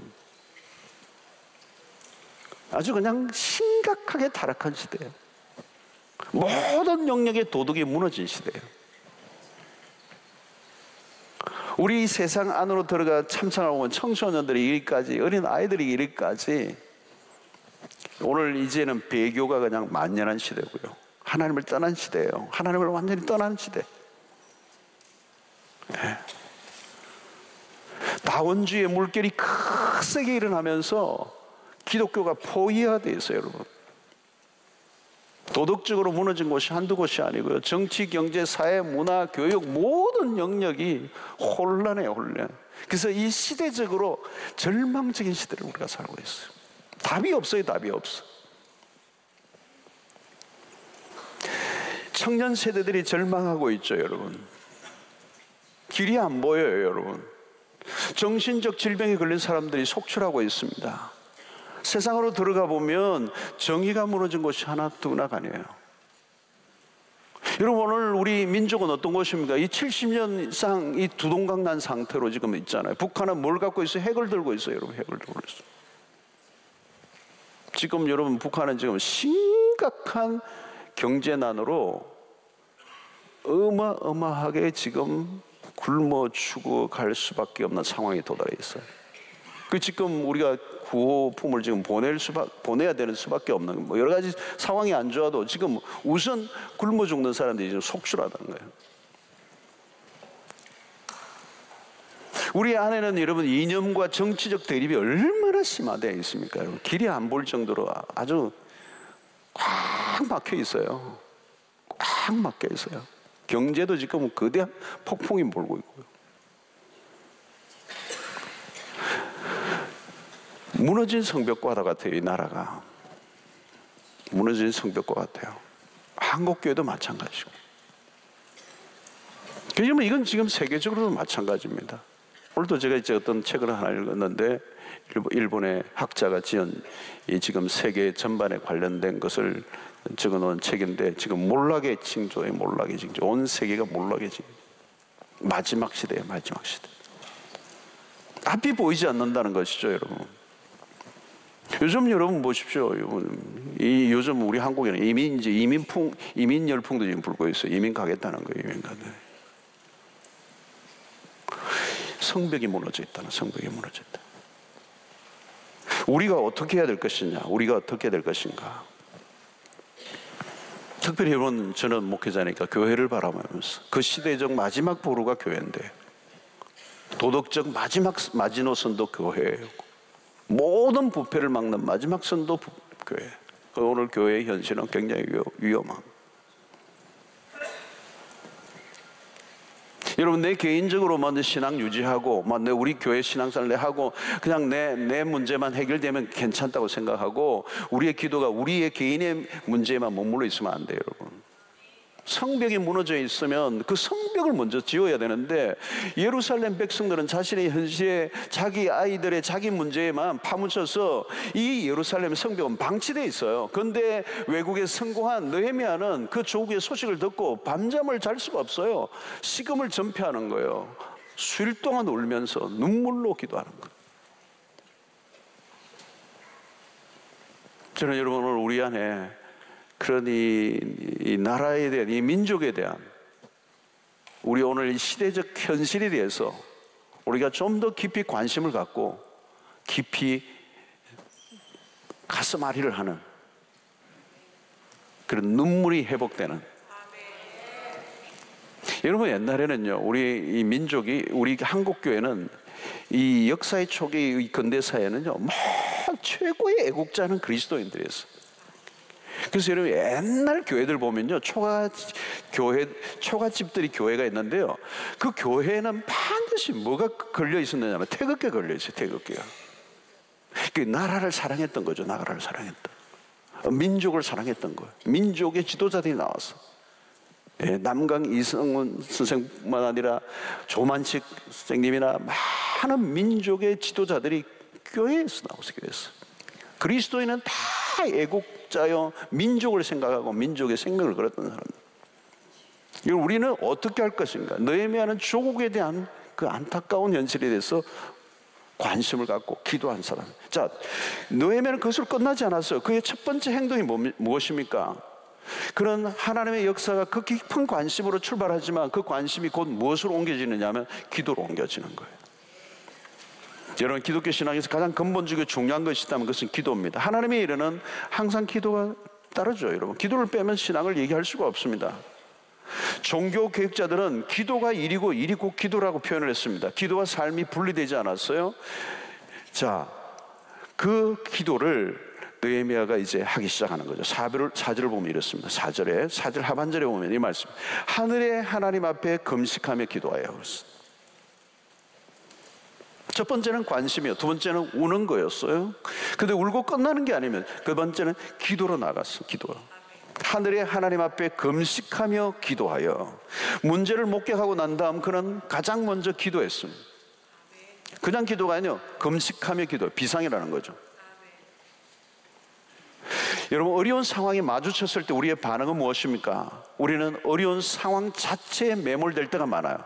Speaker 2: 아주 그냥 심각하게 타락한 시대예요. 모든 영역의 도덕이 무너진 시대예요. 우리 세상 안으로 들어가 참상을 보면 청소년들이 이리까지, 어린 아이들이 이리까지, 오늘 이제는 배교가 그냥 만연한 시대고요. 하나님을 떠난 시대예요. 하나님을 완전히 떠난 시대. 다원주의 물결이 크게 일어나면서 기독교가 포위화되어 있어요, 여러분. 도덕적으로 무너진 곳이 한두 곳이 아니고요. 정치, 경제, 사회, 문화, 교육 모든 영역이 혼란해요, 혼란. 그래서 이 시대적으로 절망적인 시대를 우리가 살고 있어요. 답이 없어요, 답이 없어. 청년 세대들이 절망하고 있죠, 여러분. 길이 안 보여요, 여러분. 정신적 질병에 걸린 사람들이 속출하고 있습니다. 세상으로 들어가 보면 정의가 무너진 곳이 하나 두나가 아니에요. 여러분, 오늘 우리 민족은 어떤 곳입니까? 이 70년 이상 이 두동강 난 상태로 지금 있잖아요. 북한은 뭘 갖고 있어요? 핵을 들고 있어요, 여러분. 핵을 들고 있어요. 지금 여러분, 북한은 지금 심각한 경제난으로 어마어마하게 지금 굶어 죽어갈 수밖에 없는 상황에 도달해 있어요. 그 지금 우리가 구호품을 지금 보내야 되는 수밖에 없는, 뭐 여러 가지 상황이 안 좋아도 지금 우선 굶어 죽는 사람들이 지금 속출하다는 거예요. 우리 안에는 여러분 이념과 정치적 대립이 얼마나 심화되어 있습니까? 여러분, 길이 안 보일 정도로 아주 꽉 막혀 있어요. 꽉 막혀 있어요. 경제도 지금 거대한 폭풍이 몰고 있고요. 무너진 성벽과 같아요. 이 나라가 무너진 성벽과 같아요. 한국교회도 마찬가지고. 그러면 이건 지금 세계적으로도 마찬가지입니다. 오늘도 제가 이제 어떤 책을 하나 읽었는데, 일본의 학자가 지은 이 지금 세계 전반에 관련된 것을 적어놓은 책인데, 지금 몰락의 징조예요. 몰락의 징조. 온 세계가 몰락의 징조. 마지막 시대예요. 마지막 시대. 앞이 보이지 않는다는 것이죠, 여러분. 요즘 여러분 보십시오. 요즘 우리 한국에는 이민 열풍도 지금 불고 있어요. 이민 가겠다는 거예요. 이민 가다. 성벽이 무너져 있다는, 성벽이 무너져 있다. 우리가 어떻게 해야 될 것이냐? 우리가 어떻게 해야 될 것인가? 특별히 여러분, 저는 목회자니까 교회를 바라보면서 그 시대적 마지막 보루가 교회인데, 도덕적 마지막 마지노선도 교회예요. 모든 부패를 막는 마지막 선도 교회. 오늘 교회의 현실은 굉장히 위험한. 여러분, 내 개인적으로만 내 신앙 유지하고, 우리 교회 신앙생활 내 하고, 그냥 내 문제만 해결되면 괜찮다고 생각하고, 우리의 기도가 우리의 개인의 문제에만 머물러 있으면 안 돼요, 여러분. 성벽이 무너져 있으면 그 성벽을 먼저 지어야 되는데, 예루살렘 백성들은 자신의 현실에 자기 아이들의 자기 문제에만 파묻혀서 이 예루살렘 성벽은 방치되어 있어요. 그런데 외국에 성공한 느헤미야는 그 조국의 소식을 듣고 밤잠을 잘 수가 없어요. 식음을 전폐하는 거예요. 수일 동안 울면서 눈물로 기도하는 거예요. 저는 여러분, 오늘 우리 안에 그런 이 나라에 대한, 이 민족에 대한, 우리 오늘 이 시대적 현실에 대해서 우리가 좀 더 깊이 관심을 갖고 깊이 가슴앓이를 하는 그런 눈물이 회복되는. 여러분, 옛날에는요, 우리 이 민족이, 우리 한국교회는 이 역사의 초기 이 근대사회는요, 최고의 애국자는 그리스도인들이었어요. 그래서 여러분, 옛날 교회들 보면요, 초가집들이 교회가 있는데요, 그 교회는 반드시 뭐가 걸려 있었느냐면 태극기가 걸려 있어요. 태극기가. 그 나라를 사랑했던 거죠. 나라를 사랑했던, 민족을 사랑했던 거예요. 민족의 지도자들이 나와서, 남강 이성훈 선생뿐만 아니라 조만식 선생님이나 많은 민족의 지도자들이 교회에서 나와서 교회에서. 그리스도인은 다 애국자요, 민족을 생각하고 민족의 생명을 걸었던 사람들. 우리는 어떻게 할 것인가? 느헤미야는 조국에 대한 그 안타까운 현실에 대해서 관심을 갖고 기도한 사람. 자, 느헤미야는 그것으로 끝나지 않았어요. 그의 첫 번째 행동이 무엇입니까? 그런 하나님의 역사가 그 깊은 관심으로 출발하지만 그 관심이 곧 무엇으로 옮겨지느냐 하면 기도로 옮겨지는 거예요. 여러분, 기독교 신앙에서 가장 근본적이고 중요한 것이 있다면 그것은 기도입니다. 하나님의 일에는 항상 기도가 따르죠. 여러분, 기도를 빼면 신앙을 얘기할 수가 없습니다. 종교 개혁자들은 기도가 일이고 일이 곧 기도라고 표현을 했습니다. 기도와 삶이 분리되지 않았어요. 자, 그 기도를 느헤미야가 이제 하기 시작하는 거죠. 4절을 보면 이렇습니다. 4절 하반절에 보면 이 말씀, 하늘의 하나님 앞에 금식하며 기도하여. 그랬습니다. 첫 번째는 관심이요, 두 번째는 우는 거였어요. 근데 울고 끝나는 게 아니면 그 번째는 기도로 나갔어. 기도. 하늘의 하나님 앞에 금식하며 기도하여. 문제를 목격하고 난 다음 그는 가장 먼저 기도했습니다. 그냥 기도가 아니요, 금식하며 기도. 비상이라는 거죠. 여러분, 어려운 상황에 마주쳤을 때 우리의 반응은 무엇입니까? 우리는 어려운 상황 자체에 매몰될 때가 많아요.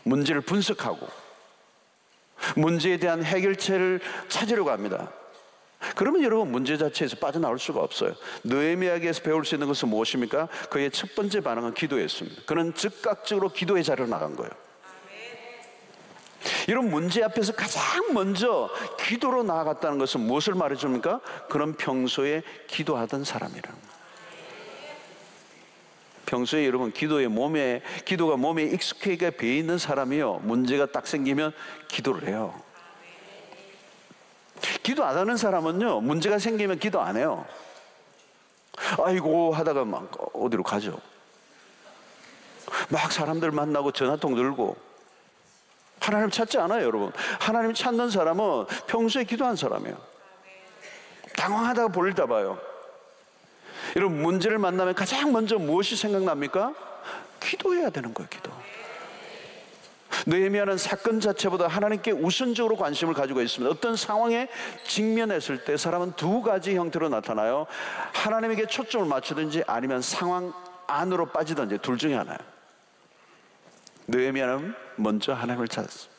Speaker 2: 문제를 분석하고 문제에 대한 해결책을 찾으려고 합니다. 그러면 여러분, 문제 자체에서 빠져나올 수가 없어요. 느헤미야에게서 배울 수 있는 것은 무엇입니까? 그의 첫 번째 반응은 기도였습니다. 그는 즉각적으로 기도의 자리로 나간 거예요. 이런 문제 앞에서 가장 먼저 기도로 나아갔다는 것은 무엇을 말해줍니까? 그는 평소에 기도하던 사람이라는 거예요. 평소에 여러분, 기도가 몸에 익숙하게 배어 있는 사람이요, 문제가 딱 생기면 기도를 해요. 기도 안 하는 사람은요, 문제가 생기면 기도 안 해요. 아이고 하다가 막 어디로 가죠. 막 사람들 만나고 전화통 들고. 하나님 찾지 않아요, 여러분. 하나님 찾는 사람은 평소에 기도한 사람이에요. 당황하다가 볼일다 봐요. 여러분, 문제를 만나면 가장 먼저 무엇이 생각납니까? 기도해야 되는 거예요. 기도. 느헤미야는 사건 자체보다 하나님께 우선적으로 관심을 가지고 있습니다. 어떤 상황에 직면했을 때 사람은 두 가지 형태로 나타나요. 하나님에게 초점을 맞추든지 아니면 상황 안으로 빠지든지, 둘 중에 하나예요. 느헤미야는 먼저 하나님을 찾았습니다.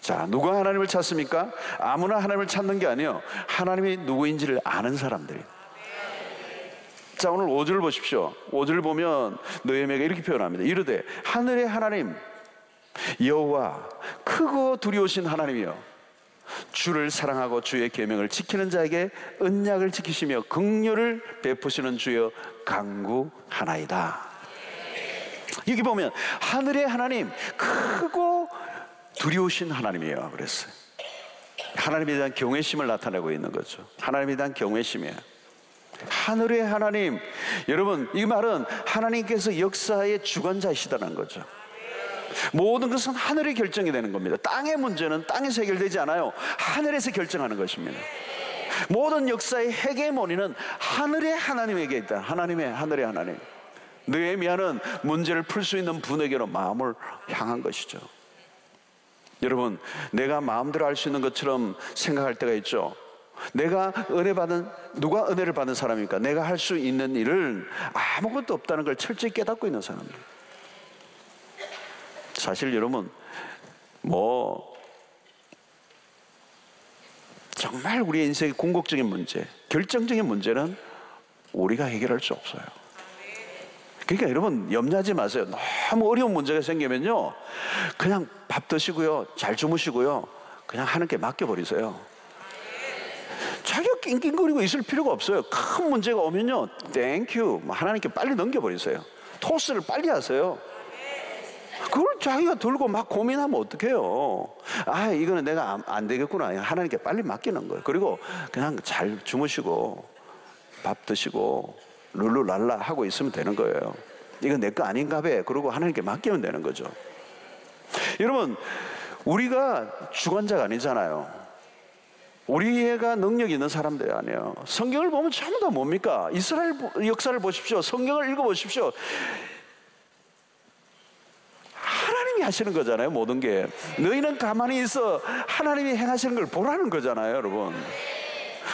Speaker 2: 자, 누가 하나님을 찾습니까? 아무나 하나님을 찾는 게 아니에요. 하나님이 누구인지를 아는 사람들이. 자, 오늘 5절을 보십시오. 5절을 보면 느헤미야가 이렇게 표현합니다. 이르되 하늘의 하나님 여호와 크고 두려우신 하나님이여, 주를 사랑하고 주의 계명을 지키는 자에게 언약을 지키시며 긍휼을 베푸시는 주여 간구하나이다. 여기 보면 하늘의 하나님, 크고 두려우신 하나님이에요. 그랬어요. 하나님에 대한 경외심을 나타내고 있는 거죠. 하나님에 대한 경외심이에요. 하늘의 하나님, 여러분, 이 말은 하나님께서 역사의 주관자이시다는 거죠. 모든 것은 하늘의 결정이 되는 겁니다. 땅의 문제는 땅에서 해결되지 않아요. 하늘에서 결정하는 것입니다. 모든 역사의 헤게모니는 하늘의 하나님에게 있다. 하늘의 하나님. 느헤미야는 문제를 풀 수 있는 분에게로 마음을 향한 것이죠. 여러분, 내가 마음대로 할 수 있는 것처럼 생각할 때가 있죠. 내가 누가 은혜를 받은 사람입니까? 내가 할 수 있는 일을 아무것도 없다는 걸 철저히 깨닫고 있는 사람입니다. 사실 여러분, 정말 우리 인생의 궁극적인 문제, 결정적인 문제는 우리가 해결할 수 없어요. 그러니까 여러분, 염려하지 마세요. 너무 어려운 문제가 생기면요, 그냥 밥 드시고요, 잘 주무시고요, 그냥 하나님께 맡겨버리세요. 자기가 낑낑거리고 있을 필요가 없어요. 큰 문제가 오면요, 땡큐, 하나님께 빨리 넘겨버리세요. 토스를 빨리 하세요. 그걸 자기가 들고 막 고민하면 어떡해요. 아, 이거는 내가 안 되겠구나. 하나님께 빨리 맡기는 거예요. 그리고 그냥 잘 주무시고 밥 드시고 룰루랄라 하고 있으면 되는 거예요. 이건 내 거 아닌가 봐. 그리고 하나님께 맡기면 되는 거죠. 여러분, 우리가 주관자가 아니잖아요. 우리가 능력이 있는 사람들이 아니에요. 성경을 보면 전부 다 뭡니까? 이스라엘 역사를 보십시오. 성경을 읽어보십시오. 하나님이 하시는 거잖아요. 모든 게. 너희는 가만히 있어 하나님이 행하시는 걸 보라는 거잖아요. 여러분,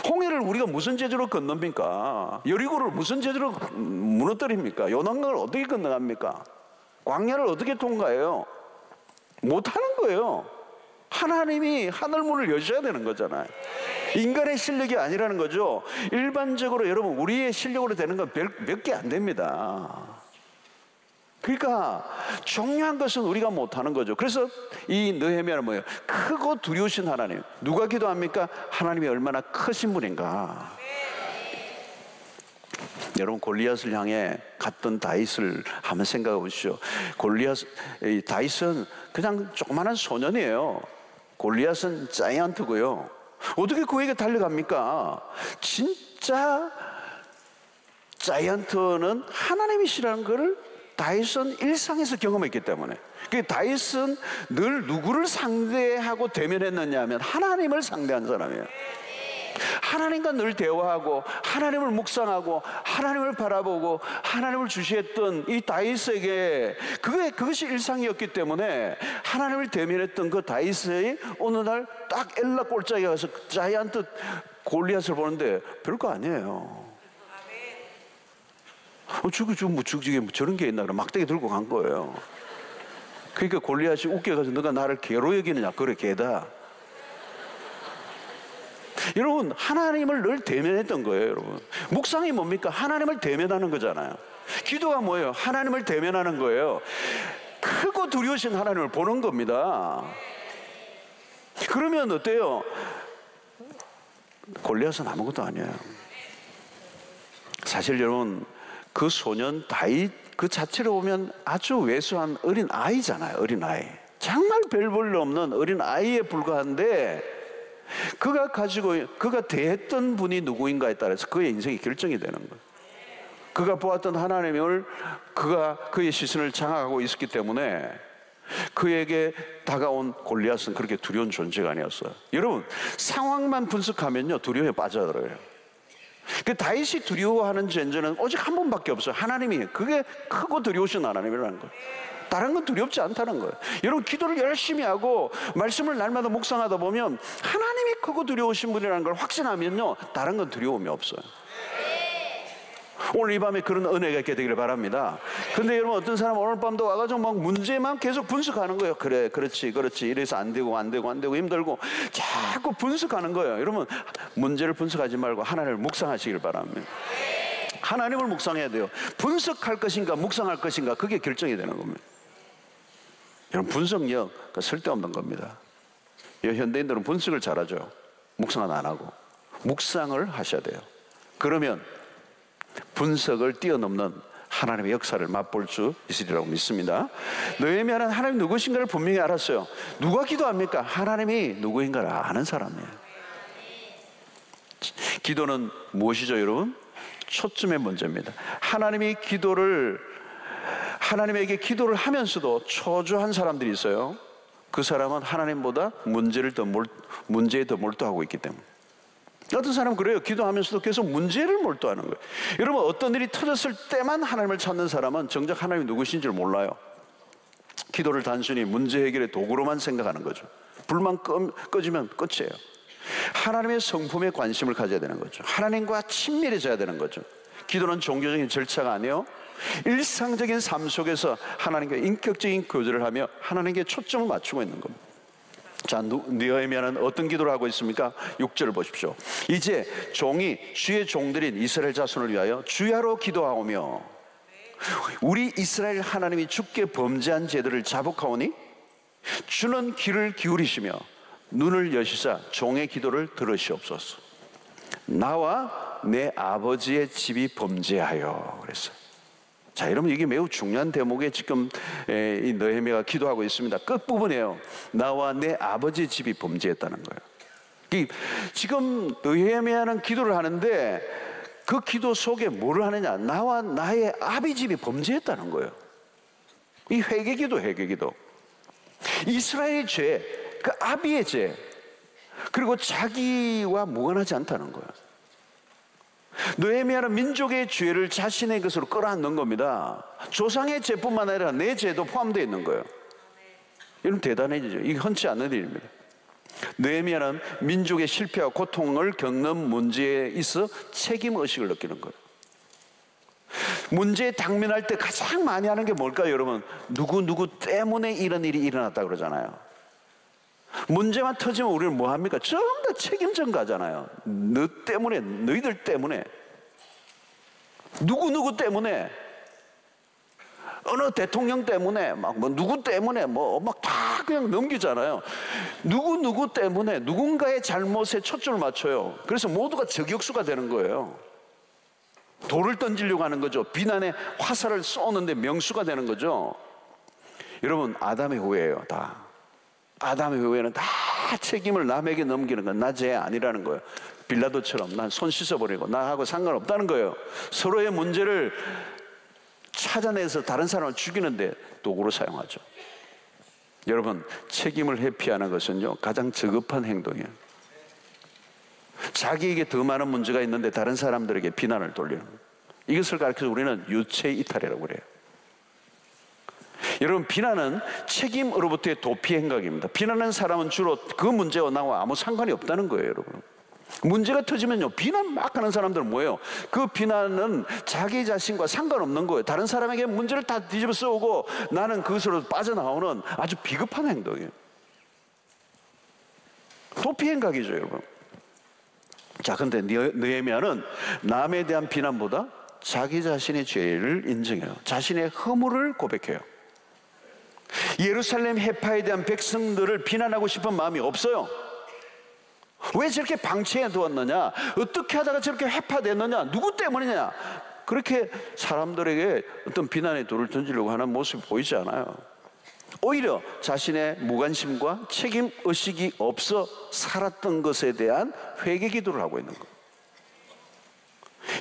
Speaker 2: 홍해를 우리가 무슨 재주로 건넙니까? 여리고를 무슨 재주로 무너뜨립니까? 요단강을 어떻게 건너갑니까? 광야를 어떻게 통과해요? 못하는 거예요. 하나님이 하늘문을 여셔야 되는 거잖아요. 인간의 실력이 아니라는 거죠. 일반적으로 여러분, 우리의 실력으로 되는 건 몇 개 안 됩니다. 그러니까 중요한 것은 우리가 못하는 거죠. 그래서 이 느헤미야는 뭐예요? 크고 두려우신 하나님. 누가 기도합니까? 하나님이 얼마나 크신 분인가. 여러분, 골리앗을 향해 갔던 다윗을 한번 생각해 보시죠. 다윗은 그냥 조그마한 소년이에요. 골리앗은 자이언트고요. 어떻게 그에게 달려갑니까? 진짜 자이언트는 하나님이시라는 것을 다윗은 일상에서 경험했기 때문에. 다윗은 늘 누구를 상대하고 대면했느냐 하면 하나님을 상대한 사람이에요. 하나님과 늘 대화하고 하나님을 묵상하고 하나님을 바라보고 하나님을 주시했던 이 다윗에게 그것이 일상이었기 때문에 하나님을 대면했던 그 다윗이 어느 날 딱 엘라 골짜기에 가서 자이언트 골리앗을 보는데 별거 아니에요. 저게 저런 게 있나? 그래 막대기 들고 간 거예요. 그러니까 골리앗이 웃겨가지고 너가 나를 개로 여기느냐? 그래, 개다. 여러분, 하나님을 늘 대면했던 거예요. 여러분, 묵상이 뭡니까? 하나님을 대면하는 거잖아요. 기도가 뭐예요? 하나님을 대면하는 거예요. 크고 두려우신 하나님을 보는 겁니다. 그러면 어때요? 골리앗은 아무것도 아니에요. 사실 여러분, 그 소년 다윗 그 자체로 보면 아주 왜소한 어린 아이잖아요. 어린 아이, 정말 별 볼 일 없는 어린 아이에 불과한데 그가 대했던 분이 누구인가에 따라서 그의 인생이 결정이 되는 거예요. 그가 보았던 하나님을 그의 시선을 장악하고 있었기 때문에 그에게 다가온 골리앗은 그렇게 두려운 존재가 아니었어요. 여러분, 상황만 분석하면요, 두려움에 빠져들어요. 다윗이 두려워하는 존재는 오직 한 분밖에 없어요. 하나님이. 그게 크고 두려우신 하나님이라는 거예요. 다른 건 두렵지 않다는 거예요. 여러분, 기도를 열심히 하고 말씀을 날마다 묵상하다 보면 하나님이 크고 두려우신 분이라는 걸 확신하면요, 다른 건 두려움이 없어요. 오늘 이 밤에 그런 은혜가 있게 되기를 바랍니다. 근데 여러분, 어떤 사람은 오늘 밤도 와가지고 막 문제만 계속 분석하는 거예요. 그래, 그렇지, 이래서 안 되고 힘들고 자꾸 분석하는 거예요. 여러분, 문제를 분석하지 말고 하나님을 묵상하시길 바랍니다. 하나님을 묵상해야 돼요. 분석할 것인가 묵상할 것인가, 그게 결정이 되는 겁니다. 여러분, 분석력 쓸데없는 겁니다. 현대인들은 분석을 잘하죠. 묵상은 안 하고. 묵상을 하셔야 돼요. 그러면 분석을 뛰어넘는 하나님의 역사를 맛볼 수 있으리라고 믿습니다. 느헤미야는 하나님 누구신가를 분명히 알았어요. 누가 기도합니까? 하나님이 누구인가를 아는 사람이에요. 기도는 무엇이죠, 여러분? 초점의 문제입니다. 하나님에게 기도를 하면서도 초조한 사람들이 있어요. 그 사람은 하나님보다 문제에 더 몰두하고 있기 때문에. 어떤 사람은 그래요. 기도하면서도 계속 문제를 몰두하는 거예요. 여러분, 어떤 일이 터졌을 때만 하나님을 찾는 사람은 정작 하나님이 누구신 줄 몰라요. 기도를 단순히 문제 해결의 도구로만 생각하는 거죠. 불만 꺼지면 끝이에요. 하나님의 성품에 관심을 가져야 되는 거죠. 하나님과 친밀해져야 되는 거죠. 기도는 종교적인 절차가 아니에요. 일상적인 삶 속에서 하나님과 인격적인 교제를 하며 하나님께 초점을 맞추고 있는 겁니다. 자, 느헤미야는 어떤 기도를 하고 있습니까? 6절을 보십시오. 이제 주의 종들인 이스라엘 자손을 위하여 주야로 기도하오며 우리 이스라엘 하나님이 주께 범죄한 죄들을 자복하오니 주는 귀를 기울이시며 눈을 여시사 종의 기도를 들으시옵소서. 나와 내 아버지의 집이 범죄하여 그랬어요. 자, 여러분, 이게 매우 중요한 대목에 지금 이 느헤미야가 기도하고 있습니다. 끝부분이에요. 나와 내 아버지 집이 범죄했다는 거예요. 지금 느헤미야는 기도를 하는데 그 기도 속에 뭐를 하느냐? 나와 나의 아비 집이 범죄했다는 거예요. 이 회개기도. 이스라엘의 죄, 그 아비의 죄, 그리고 자기와 무관하지 않다는 거예요. 느헤미야는 민족의 죄를 자신의 것으로 끌어안는 겁니다. 조상의 죄뿐만 아니라 내 죄도 포함되어 있는 거예요. 이건 대단해지죠. 이게 흔치 않는 일입니다. 느헤미야는 민족의 실패와 고통을 겪는 문제에 있어 책임의식을 느끼는 거예요. 문제에 당면할 때 가장 많이 하는 게 뭘까요, 여러분? 누구 때문에 이런 일이 일어났다 그러잖아요. 문제만 터지면 우리는 뭐 합니까? 전부 다 책임 전가잖아요. 너희들 때문에, 누구 때문에, 어느 대통령 때문에, 누구 때문에, 다 그냥 넘기잖아요. 누구 때문에 누군가의 잘못에 초점을 맞춰요. 그래서 모두가 저격수가 되는 거예요. 돌을 던지려고 하는 거죠. 비난의 화살을 쏘는데 명수가 되는 거죠. 여러분, 아담의 후예예요, 다. 아담의 후예는 다 책임을 남에게 넘기는 건 나 죄 아니라는 거예요. 빌라도처럼 난 손 씻어버리고 나하고 상관없다는 거예요. 서로의 문제를 찾아내서 다른 사람을 죽이는데 도구로 사용하죠. 여러분, 책임을 회피하는 것은요, 가장 저급한 행동이에요. 자기에게 더 많은 문제가 있는데 다른 사람들에게 비난을 돌리는 거예요. 이것을 가르쳐서 우리는 유체 이탈이라고 그래요. 여러분, 비난은 책임으로부터의 도피 행각입니다. 비난하는 사람은 주로 그 문제와 나와 아무 상관이 없다는 거예요, 여러분. 문제가 터지면요, 비난 막 하는 사람들은 뭐예요? 그 비난은 자기 자신과 상관없는 거예요. 다른 사람에게 문제를 다 뒤집어 쓰고 나는 그것으로 빠져나오는 아주 비겁한 행동이에요. 도피 행각이죠, 여러분. 자, 근데 느헤미야는 남에 대한 비난보다 자기 자신의 죄를 인정해요. 자신의 허물을 고백해요. 예루살렘 해파에 대한 백성들을 비난하고 싶은 마음이 없어요. 왜 저렇게 방치해 두었느냐? 어떻게 하다가 저렇게 해파됐느냐? 누구 때문이냐? 그렇게 사람들에게 어떤 비난의 돌을 던지려고 하는 모습이 보이지 않아요. 오히려 자신의 무관심과 책임의식이 없어 살았던 것에 대한 회개 기도를 하고 있는 거예요.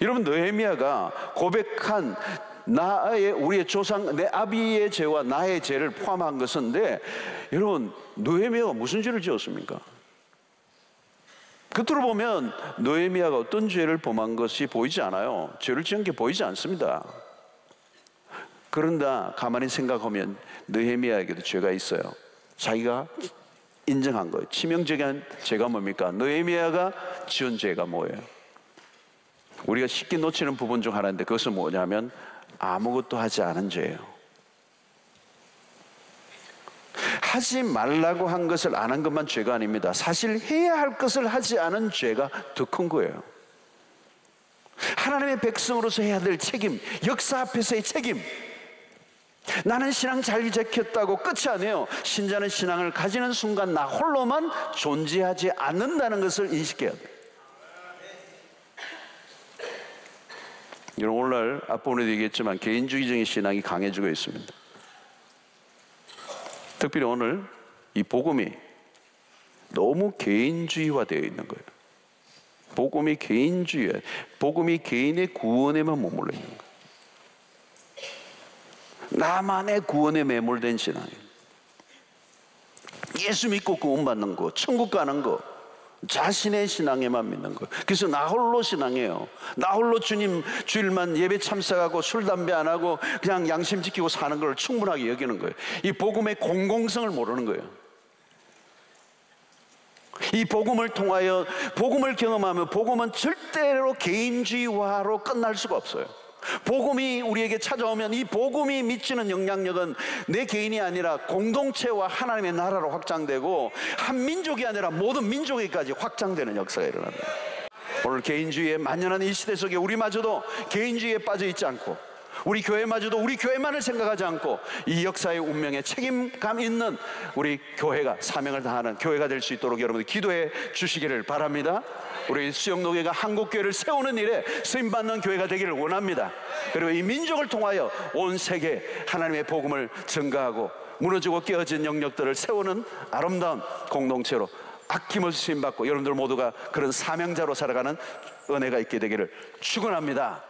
Speaker 2: 여러분, 느헤미야가 고백한 우리의 조상, 내 아비의 죄와 나의 죄를 포함한 것인데, 여러분, 느헤미야가 무슨 죄를 지었습니까? 겉으로 보면 느헤미야가 어떤 죄를 범한 것이 보이지 않아요. 죄를 지은 게 보이지 않습니다. 그런다 가만히 생각하면 느헤미야에게도 죄가 있어요. 자기가 인정한 거예요. 치명적인 죄가 뭡니까? 느헤미야가 지은 죄가 뭐예요? 우리가 쉽게 놓치는 부분 중 하나인데 그것은 뭐냐면 아무것도 하지 않은 죄예요. 하지 말라고 한 것을 안 한 것만 죄가 아닙니다. 사실 해야 할 것을 하지 않은 죄가 더 큰 거예요. 하나님의 백성으로서 해야 될 책임, 역사 앞에서의 책임. 나는 신앙 잘 지켰다고 끝이 아니에요. 신자는 신앙을 가지는 순간 나 홀로만 존재하지 않는다는 것을 인식해야 돼요. 여러분, 오늘날 앞부분에도 얘기했지만 개인주의적인 신앙이 강해지고 있습니다. 특별히 오늘 이 복음이 너무 개인주의화되어 있는 거예요. 복음이 개인주의, 복음이 개인의 구원에만 머물러 있는 거예요. 나만의 구원에 매몰된 신앙이에요. 예수 믿고 구원받는 거, 천국 가는 거, 자신의 신앙에만 믿는 거예요. 그래서 나 홀로 신앙해요. 나 홀로 주일만 예배 참석하고 술 담배 안 하고 그냥 양심 지키고 사는 걸 충분하게 여기는 거예요. 이 복음의 공공성을 모르는 거예요. 이 복음을 통하여 복음을 경험하면 복음은 절대로 개인주의화로 끝날 수가 없어요. 복음이 우리에게 찾아오면 이 복음이 미치는 영향력은 내 개인이 아니라 공동체와 하나님의 나라로 확장되고 한 민족이 아니라 모든 민족에까지 확장되는 역사가 일어납니다. 오늘 개인주의에 만연한 이 시대 속에 우리마저도 개인주의에 빠져 있지 않고 우리 교회마저도 우리 교회만을 생각하지 않고 이 역사의 운명에 책임감 있는 우리 교회가 사명을 다하는 교회가 될 수 있도록 여러분들 기도해 주시기를 바랍니다. 우리 수영노교회가 한국교회를 세우는 일에 쓰임받는 교회가 되기를 원합니다. 그리고 이 민족을 통하여 온 세계에 하나님의 복음을 증가하고 무너지고 깨어진 영역들을 세우는 아름다운 공동체로 아낌없이 쓰임받고 여러분들 모두가 그런 사명자로 살아가는 은혜가 있게 되기를 축원합니다.